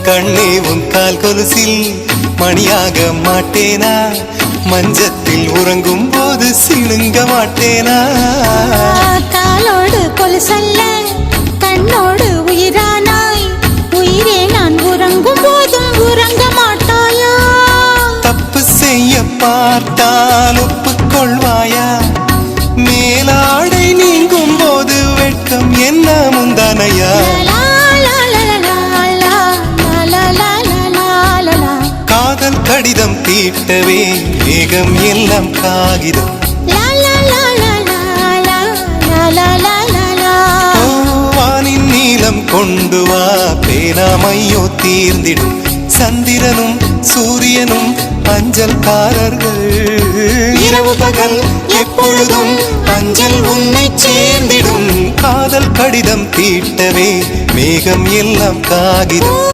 கண்ணே உன் கால் கொலுசில் மணியாக மாட்டேனா, மஞ்சத்தில் உறங்கும் போது சிணுங்க மாட்டேனா. காலோடு கொலுசல்ல கண்ணோடு உயிரானாய், உயிரே நான் உறங்கும் போதும் உறங்க மாட்டாயா. தப்பு செய்ய பார்த்தால் ஒப்புக்கொள்வாயா, மேலாடை நீங்கும் போது வெட்கம் என்ன முந்தானையா. காதல் கடிதம் தீட்டவே மேகம் எல்லாம் காகிதம், வானின் நீலம் கொண்டு வா பேனாமையோ தீர்ந்திடும். சந்திரனும் சூரியனும் அஞ்சல்காரர்கள், இரவு பகல் எப்பொழுதும் அஞ்சல் உன்னை சேர்ந்திடும். காதல் கடிதம் தீட்டவே மேகம் எல்லாம் காகிதம்.